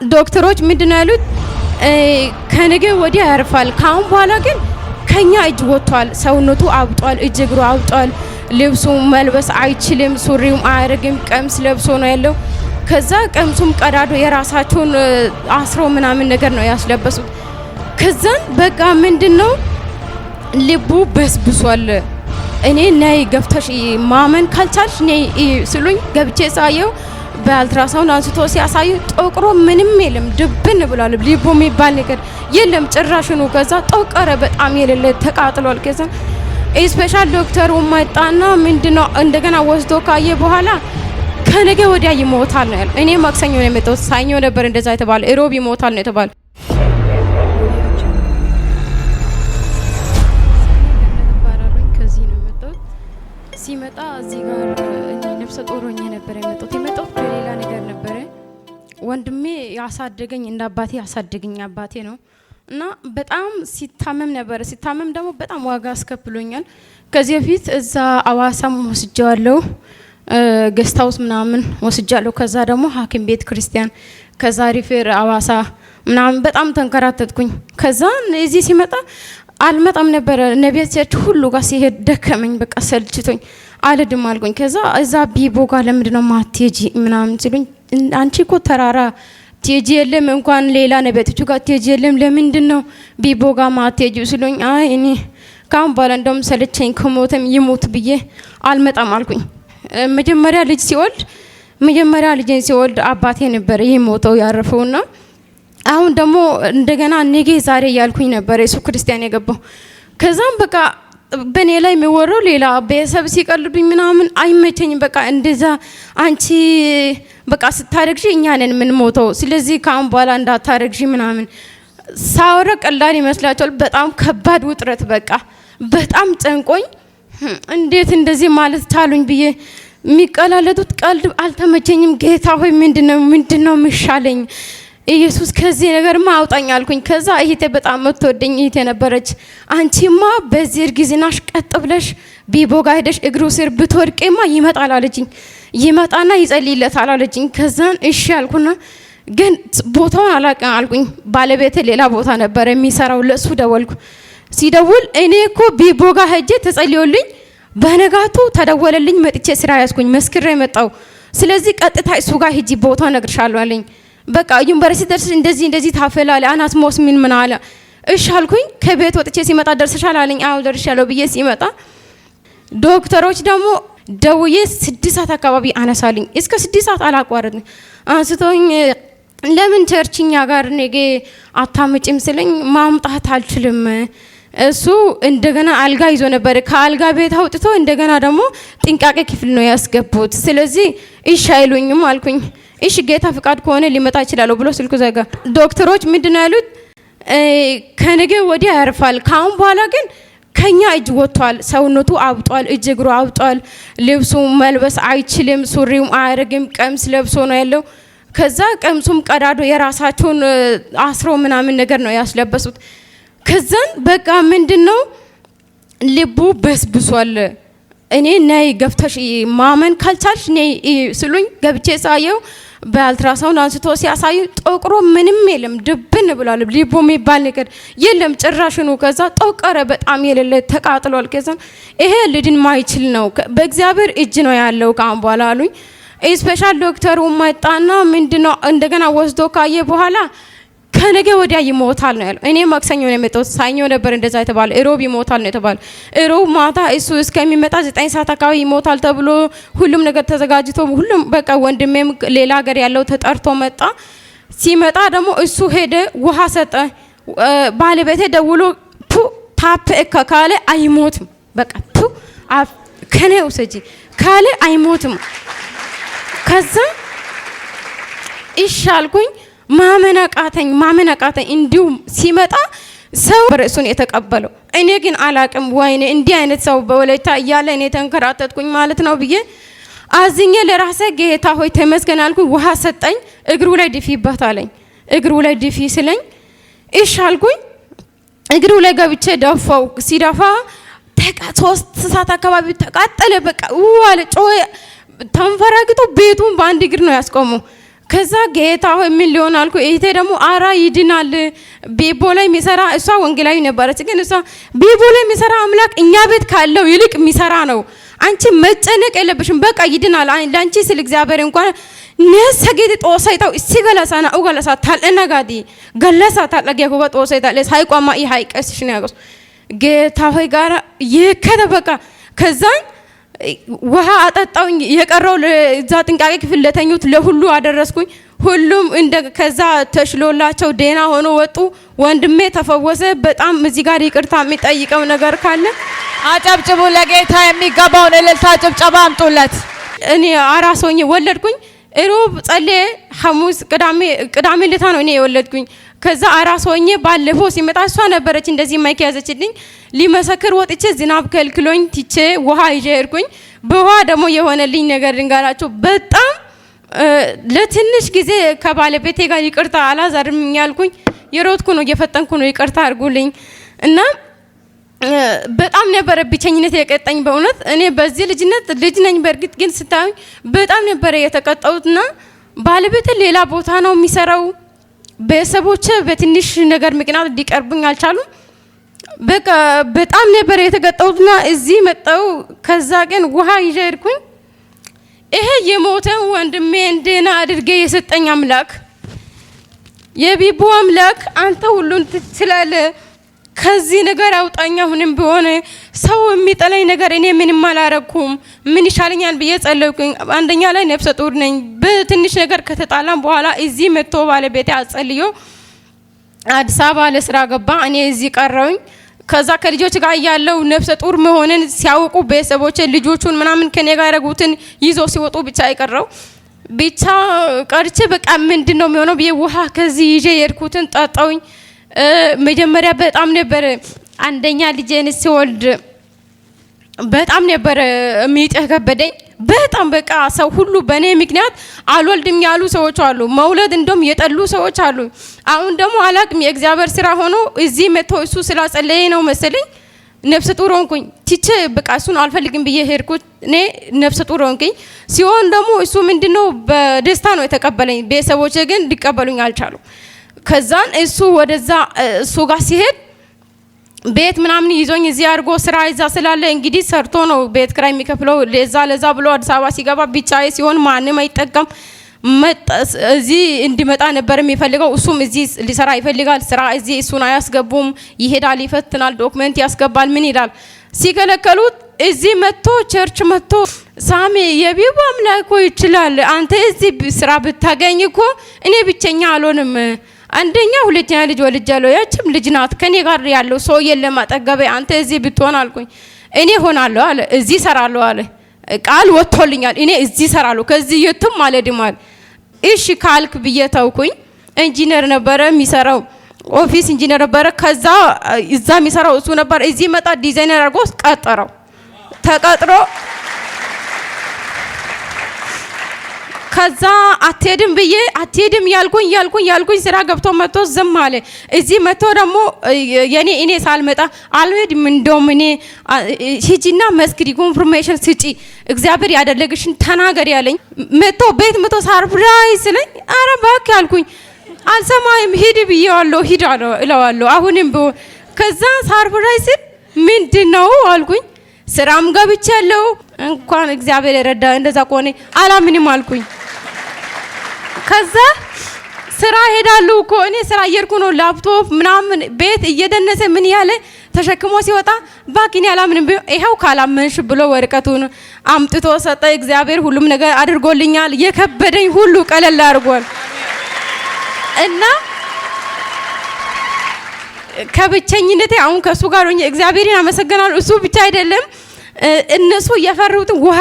ዶክተሮች ምንድነው ያሉት? ከነገ ወዲያ ያርፋል። ካሁን በኋላ ግን ከኛ እጅ ወጥቷል። ሰውነቱ አብጧል፣ እግሩ አብጧል። ልብሱ መልበስ አይችልም፣ ሱሪውም አያረግም። ቀምስ ለብሶ ነው ያለው። ከዛ ቀምሱም ቀዳዶ የራሳቸውን አስሮ ምናምን ነገር ነው ያስለበሱት። ከዛን በቃ ምንድነው ልቡ በስብሷል። እኔ ነይ ገፍተሽ ማመን ካልቻልሽ ነይ ስሉኝ ገብቼ ሳየው በአልትራሳውንድ አንስቶ ሲያሳዩ ጠቁሮ ምንም የለም፣ ድብን ብሏል። ልቡ የሚባል ነገር የለም ጭራሽኑ። ከዛ ጠቆረ፣ በጣም የሌለ ተቃጥሏል። ከዛ ስፔሻል ዶክተሩ መጣና ምንድነው እንደገና ወስዶ ካየ በኋላ ከነገ ወዲያ ይሞታል ነው ያለው። እኔ ማክሰኞ ነው የመጣው፣ ሳኞ ነበር እንደዛ የተባለ፣ ሮብ ይሞታል ነው የተባለ። ከዚህ ነው የመጣው። ሲመጣ እዚህ ጋር ነፍሰ ጦሮኝ ነበር የመጣው ሌላ ነገር ነበር። ወንድሜ ያሳደገኝ እንደ አባቴ ያሳደገኝ አባቴ ነው እና በጣም ሲታመም ነበር። ሲታመም ደግሞ በጣም ዋጋ አስከፍሎኛል። ከዚህ በፊት እዛ አዋሳም ወስጃለሁ፣ ገስታውስ ምናምን ወስጃለሁ። ከዛ ደግሞ ሐኪም ቤት ክርስቲያን፣ ከዛ ሪፌር አዋሳ ምናምን በጣም ተንከራተትኩኝ። ከዛ እዚህ ሲመጣ አልመጣም ነበር። ነቢያት ቸርች ሁሉ ጋር ሲሄድ ደከመኝ፣ በቃ ሰልችቶኝ አልድም አልኩኝ። ከዛ እዛ ቢቦ ጋር ለምንድነው ማትሄጂ ምናምን ሲሉኝ አንቺ እኮ ተራራ ትሄጂ የለም እንኳን ሌላ ነቢያቶቹ ጋር ትሄጂ የለም ለምንድነው ቢቦ ጋር ማትሄጂው ሲሉኝ አይ እኔ ካሁን በኋላ እንደውም ሰለቸኝ ከሞተም ይሞት ብዬ አልመጣም አልኩኝ። መጀመሪያ ልጄን ሲወልድ አባቴ ነበር የሞተው ያረፈውና አሁን ደግሞ እንደገና ነገ ዛሬ ያልኩኝ ነበር እሱ ክርስቲያን የገባው። ከዛም በቃ በኔ ላይ የሚወራው ሌላ ቤተሰብ ሲቀልዱኝ ምናምን አይመቸኝም። በቃ እንደዛ አንቺ በቃ ስታረግጂ እኛ ነን የምንሞተው፣ ስለዚህ ካሁን በኋላ እንዳታረግጂ ምናምን ሳወራ ቀላል ይመስላችኋል። በጣም ከባድ ውጥረት፣ በቃ በጣም ጨንቆኝ እንዴት እንደዚህ ማለት ታሉኝ ብዬ የሚቀላለዱት ቀልድ አልተመቸኝም። ጌታ ሆይ ምንድነው የሚሻለኝ? ኢየሱስ ከዚህ ነገርማ አውጣኝ አልኩኝ። ከዛ እህቴ በጣም የምትወደኝ እህቴ ነበረች። አንቺማ በዚህ እርግዝናሽ ቀጥ ብለሽ ቢቦጋ ሄደሽ እግሩ ስር ብትወድቄማ ይመጣል አለችኝ። ይመጣና ይጸልይለታል አለችኝ። ከዛን እሺ አልኩና ግን ቦታውን አላውቅም አልኩኝ። ባለቤቴ ሌላ ቦታ ነበር የሚሰራው፣ ለሱ ደወልኩ። ሲደውል እኔ እኮ ቢቦጋ ሄጄ ተጸልዮልኝ በነጋቱ ተደወለልኝ፣ መጥቼ ስራ ያዝኩኝ፣ መስክሬ መጣው። ስለዚህ ቀጥታ እሱ ጋር ሂጂ ቦታ ነግርሻለሁ አለኝ። በቃ ዩኒቨርሲቲ ደርሰሽ እንደዚህ ታፈላለ አናትሞስ ምን አለ። እሺ አልኩኝ። ከቤት ወጥቼ ሲመጣ ደርሰሻል አለኝ። አዎ ደርሻለሁ ብዬ ሲመጣ ዶክተሮች ደግሞ ደውዬ 6 ሰዓት አካባቢ አነሳልኝ። እስከ 6 ሰዓት አላቋረጥም። አንስቶኝ ለምን ቸርችኛ ጋር ነገ አታመጭም ስለኝ ማምጣት አልችልም። እሱ እንደገና አልጋ ይዞ ነበር። ከአልጋ ቤት አውጥቶ እንደገና ደግሞ ጥንቃቄ ክፍል ነው ያስገቡት። ስለዚህ እሺ አይሉኝም አልኩኝ። እሺ ጌታ ፍቃድ ከሆነ ሊመጣ ይችላል ብሎ ስልኩ ዘጋ። ዶክተሮች ምንድነው ያሉት? ከነገ ወዲያ ያርፋል። ካሁን በኋላ ግን ከኛ እጅ ወጥቷል። ሰውነቱ አብጧል፣ እግሩ አብጧል። ልብሱ መልበስ አይችልም፣ ሱሪውም አያረግም። ቀምስ ለብሶ ነው ያለው። ከዛ ቀምሱም ቀዳዶ የራሳቸውን አስሮ ምናምን ነገር ነው ያስለበሱት። ከዛን በቃ ምንድነው ልቡ በስብሷል። እኔ ነይ ገፍተሽ ማመን ካልቻልሽ ነይ ስሉኝ ገብቼ ሳየው በአልትራሳውንድ አንስቶ ሲያሳዩ ጠቁሮ ምንም የለም፣ ድብን ብሏል። ልቡ የሚባል ነገር የለም ጭራሽኑ። ከዛ ጠቆረ፣ በጣም የሌለ ተቃጥሏል። ከዛ ይሄ ልድን ማይችል ነው፣ በእግዚአብሔር እጅ ነው ያለው ካሁን በኋላ አሉኝ። ስፔሻል ዶክተሩ መጣና ምንድነው እንደገና ወስዶ ካየ በኋላ ከነገ ወዲያ ይሞታል ነው ያለው። እኔ ማክሰኞ ነው የመጣው፣ ሳኞ ነበር እንደዛ የተባለ፣ ሮብ ይሞታል ነው የተባለ። ሮብ ማታ እሱ እስከሚመጣ 9 ሰዓት አካባቢ ይሞታል ተብሎ ሁሉም ነገር ተዘጋጅቶ ሁሉም በቃ ወንድሜም ሌላ ሀገር ያለው ተጠርቶ መጣ። ሲመጣ ደግሞ እሱ ሄደ፣ ውሃ ሰጠ። ባለቤቴ ደውሎ ታፕ ካለ አይሞትም፣ በቃ ከኔ ውሰጂ ካለ አይሞትም። ከዛ ይሻልኩኝ ማመን አቃተኝ። እንዲሁም ሲመጣ ሰው በርሱን የተቀበለው እኔ ግን አላቅም። ወይኔ እንዲህ አይነት ሰው በወለታ እያለ እኔ ተንከራተትኩኝ ማለት ነው ብዬ አዝኜ ለራሴ ጌታ ሆይ ተመስገን አልኩኝ። ውሃ ሰጠኝ። እግሩ ላይ ድፊበት አለኝ። እግሩ ላይ ድፊ ስለኝ እሺ አልኩኝ። እግሩ ላይ ገብቼ ደፋው። ሲደፋ 3 ሰዓት አካባቢ ተቃጠለ። በቃ አለ ጮኸ። ተንፈራግቶ ቤቱን በአንድ እግር ነው ያስቆመው። ከዛ ጌታ ሆይ ምን ሊሆን አልኩ። እህቴ ደግሞ አራ ይድናል ቢቦ ላይ የሚሰራ እሷ ወንጌላዊ ነበረች፣ ግን እሷ ቢቦ ላይ የሚሰራ አምላክ እኛ ቤት ካለው ይልቅ የሚሰራ ነው። አንቺ መጨነቅ የለብሽም በቃ ይድናል። ለአንቺ ስለ እግዚአብሔር እንኳን ነሰገድ ጦሳይታው ሲገላሳና ኡገላሳ ታልነጋዲ ገላሳ ታለገ ኮባ ጦሳይታ ለሳይቋማ ይሃይቀስሽ ነው ያገስ ጌታ ሆይ ጋራ ይከደ በቃ ከዛን ውሃ አጠጣውኝ። የቀረው እዛ ጥንቃቄ ክፍል ለተኙት ለሁሉ አደረስኩኝ። ሁሉም እንደ ከዛ ተሽሎላቸው ደህና ሆኖ ወጡ። ወንድሜ ተፈወሰ። በጣም እዚህ ጋር ይቅርታ የሚጠይቀው ነገር ካለ አጨብጭቡ። ለጌታ የሚገባውን እልልታ ጭብጨባ አምጡለት። እኔ አራስ ሆኜ ወለድኩኝ። ሮብ ጸልዬ ሐሙስ ቅዳሜ ለታ ነው እኔ የወለድኩኝ። ከዛ አራስ ሆኜ ባለፈው ሲመጣ እሷ ነበረች እንደዚህ ማይክ ያዘችልኝ። ሊመሰክር ወጥቼ ዝናብ ከልክሎኝ ትቼ ውሃ ይዤ ሄድኩኝ። በውሃ ደግሞ የሆነልኝ ነገር ልንገራችሁ። በጣም ለትንሽ ጊዜ ከባለቤቴ ጋር ይቅርታ አላዛርም ያልኩኝ የሮጥኩ ነው እየፈጠንኩ ነው ይቅርታ አድርጉልኝ እና በጣም ነበር ብቸኝነት የቀጠኝ። በእውነት እኔ በዚህ ልጅነት ልጅ ነኝ በእርግጥ ግን ስታዩኝ በጣም ነበር የተቀጣውትና ባለቤቴ ሌላ ቦታ ነው የሚሰራው። ቤተሰቦቼ በትንሽ ነገር ምክንያት ሊቀርቡኝ አልቻሉም። በቃ በጣም ነበር የተቀጣውትና እዚህ መጣው። ከዛ ቀን ውሃ ይዤ ሄድኩኝ። ይሄ የሞተው ወንድሜ እንደና አድርጌ የሰጠኝ አምላክ የቢቦ አምላክ አንተ ሁሉን ትችላለህ፣ ከዚህ ነገር አውጣኛ። አሁንም ቢሆን ሰው የሚጠላኝ ነገር እኔ ምንም አላረኩም፣ ምን ይሻለኛል ብዬ ጸለይኩኝ። አንደኛ ላይ ነፍሰ ጡር ነኝ። በትንሽ ነገር ከተጣላም በኋላ እዚህ መጥቶ ባለቤቴ አጸልዮ አዲስ አበባ ለስራ ገባ። እኔ እዚህ ቀረውኝ። ከዛ ከልጆች ጋር ያለው ነፍሰ ጡር መሆንን ሲያውቁ ቤተሰቦቼ ልጆቹን ምናምን ከኔ ጋር ያረጉትን ይዞ ሲወጡ ብቻ አይቀረው ብቻ ቀርቼ በቃ ምንድነው የሚሆነው ብዬ ውሃ ከዚህ ይዤ የርኩትን ጠጣውኝ። መጀመሪያ በጣም ነበር አንደኛ ልጄን ሲወልድ በጣም ነበር ሚጤ ከበደኝ። በጣም በቃ ሰው ሁሉ በኔ ምክንያት አልወልድም ያሉ ሰዎች አሉ፣ መውለድ እንደም የጠሉ ሰዎች አሉ። አሁን ደግሞ አላቅም የእግዚአብሔር ስራ ሆኖ እዚህ መጥቶ እሱ ስላጸለየ ነው መሰለኝ ነፍሰ ጡር ሆንኩኝ። ትቼ በቃ እሱን አልፈልግም ብዬ ሄድኩት። እኔ ነፍሰ ጡር ሆንኩኝ። ሲሆን ደግሞ እሱ ምንድነው በደስታ ነው የተቀበለኝ። ቤተሰቦቼ ግን ሊቀበሉኝ አልቻሉ። ከዛን እሱ ወደዛ እሱ ጋር ሲሄድ ቤት ምናምን ይዞኝ እዚህ አድርጎ ስራ ይዛ ስላለ እንግዲህ ሰርቶ ነው ቤት ክራይ የሚከፍለው። ለዛ ብሎ አዲስ አበባ ሲገባ ብቻዬ ሲሆን ማንም አይጠቀም እዚህ እንዲመጣ ነበር የሚፈልገው። እሱም እዚህ ሊሰራ ይፈልጋል። ስራ እዚህ እሱን አያስገቡም። ይሄዳል፣ ይፈትናል፣ ዶክመንት ያስገባል፣ ምን ይላል። ሲከለከሉት እዚህ መጥቶ ቸርች መጥቶ ሳሚ የቢቦ አምላክ ይችላል፣ አንተ እዚህ ስራ ብታገኝ እኮ እኔ ብቸኛ አልሆንም። አንደኛ ሁለተኛ ልጅ ወልጃለሁ፣ ያችም ልጅ ናት፣ ከኔ ጋር ያለው ሰው የለም አጠገቤ። አንተ እዚህ ብትሆን አልኩኝ። እኔ ሆናለሁ አለ፣ እዚህ ሰራለሁ አለ። ቃል ወጥቶልኛል፣ እኔ እዚህ ሰራለሁ፣ ከዚህ የትም አልሄድም አለ። እሺ ካልክ ብዬ ተውኩኝ። ኢንጂነር ነበረ የሚሰራው፣ ኦፊስ ኢንጂነር ነበረ። ከዛ እዛ የሚሰራው እሱ ነበር። እዚህ መጣ፣ ዲዛይነር አድርጎ ቀጠረው። ተቀጥሮ ከዛ አትሄድም ብዬ አትሄድም ያልኩኝ ስራ ገብቶ መጥቶ ዝም አለ። እዚህ መጥቶ ደግሞ እኔ ሳልመጣ አልሄድም እንደውም እኔ ሂጂና መስክሪ ኮንፈርሜሽን ስጪ እግዚአብሔር ያደረግሽን ተናገር ያለኝ መጥቶ ቤት መጥቶ ሰርፕራይዝ ስለኝ ኧረ እባክህ አልኩኝ። አልሰማይም ሂድ ብዬዋለሁ ሂድ እለዋለሁ አሁንም ቢሆን። ከዛ ሰርፕራይዝ ምንድነው አልኩኝ። ስራም ገብቻለሁ እንኳን እግዚአብሔር ረዳ እንደዛ ቆኔ አላምንም አልኩኝ። ከዛ ስራ ሄዳለሁ እኮ እኔ ስራ እየርኩ ነው። ላፕቶፕ ምናምን ቤት እየደነሰ ምን ያለ ተሸክሞ ሲወጣ ባኪኒ አላምንም ይሄው ካላመንሽ ብሎ ወርቀቱን አምጥቶ ሰጠ። እግዚአብሔር ሁሉም ነገር አድርጎልኛል። የከበደኝ ሁሉ ቀለል አድርጓል። እና ከብቸኝነቴ አሁን ከሱ ጋር ሆኜ እግዚአብሔርን አመሰግናለሁ። እሱ ብቻ አይደለም እነሱ የፈሩት ውሃ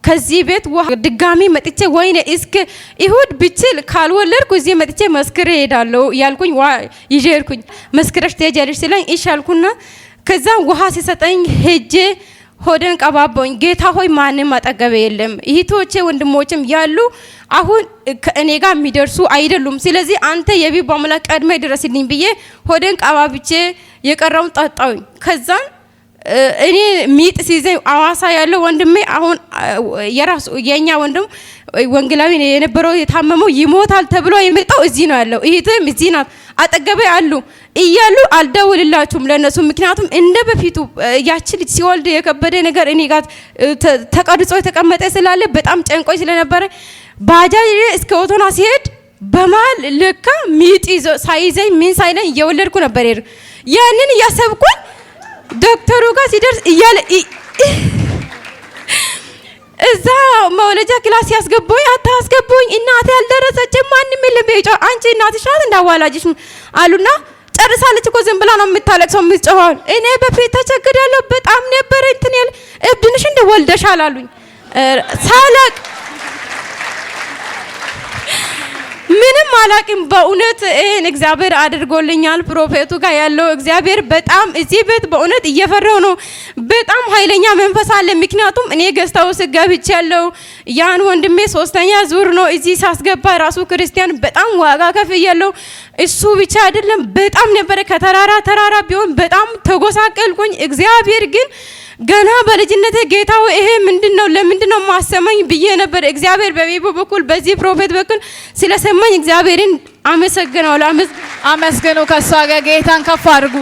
ከዚህ ቤት ውሃ ድጋሚ መጥቼ ወይኔ እስከ ይሁድ ብችል ካልወለድኩ እዚህ መጥቼ መስክሬ ሄዳለሁ ያልኩኝ ይጀርኩኝ። መስክረሽ ትሄጃለሽ ስለኝ እሺ አልኩና ከዛ ውሃ ሲሰጠኝ ሄጄ ሆደን ቀባባኝ። ጌታ ሆይ ማንም አጠገቤ የለም፣ እህቶቼ ወንድሞችም ያሉ አሁን ከእኔ ጋር የሚደርሱ አይደሉም። ስለዚህ አንተ የቢቦ አምላክ ቀድመ ድረስልኝ ብዬ ሆደን ቀባብቼ የቀረውን ጠጣውኝ። ከዛን እኔ ሚጥ ሲይዘኝ አዋሳ ያለው ወንድሜ አሁን የራሱ የኛ ወንድም ወንጌላዊ የነበረው የታመመው ይሞታል ተብሎ የመጣው እዚህ ነው ያለው። እህቴም እዚህ ናት አጠገቤ አሉ እያሉ አልደውልላችሁም ለነሱ። ምክንያቱም እንደ በፊቱ ያቺ ልጅ ሲወልድ የከበደ ነገር እኔ ጋር ተቀርጾ የተቀመጠ ስላለ በጣም ጨንቆኝ ስለነበረ ባጃጅ እስከ ወቶና ሲሄድ በማል ለካ ሚጥ ሳይዘኝ ምን ሳይለኝ እየወለድኩ ነበር። ያንን እያሰብኩኝ ዶክተሩ ጋር ሲደርስ እያለ እዛ መውለጃ ክላስ ያስገቡኝ አታስገቡኝ እናቴ ያልደረሰችም ማንንም የለም ቤቷ አንቺ እናትሽ ናት እንዳዋላጅሽ አሉና ጨርሳለች እኮ ዝም ብላ ነው የምታለቅሰው የምትጮኸው። እኔ በፊት ተቸግሬያለሁ በጣም ነበር እንትን ያለ እብድንሽ እንደ ወልደሻል አሉኝ። ሳላቅ ምንም አላቅም በእውነት ይሄን እግዚአብሔር አድርጎልኛል። ፕሮፌቱ ጋር ያለው እግዚአብሔር በጣም እዚህ ቤት በእውነት እየፈራው ነው። በጣም ኃይለኛ መንፈስ አለ። ምክንያቱም እኔ ገዝታው ስገብቼ ያለው ያን ወንድሜ 3ኛ ዙር ነው እዚህ ሳስገባ ራሱ ክርስቲያን በጣም ዋጋ ከፍያለሁ። እሱ ብቻ አይደለም በጣም ነበር ከተራራ ተራራ ቢሆን በጣም ተጎሳቀልኩኝ። እግዚአብሔር ግን ገና በልጅነቴ ጌታው ይሄ ምንድነው ለምንድነው ማሰማኝ ብዬ ነበር። እግዚአብሔር በቤቡ በኩል በዚህ ፕሮፌት በኩል ስለሰማኝ እግዚአብሔርን አመሰግናለሁ። አመስግኑ ከሷ ጋር ጌታን ከፍ አድርጉ።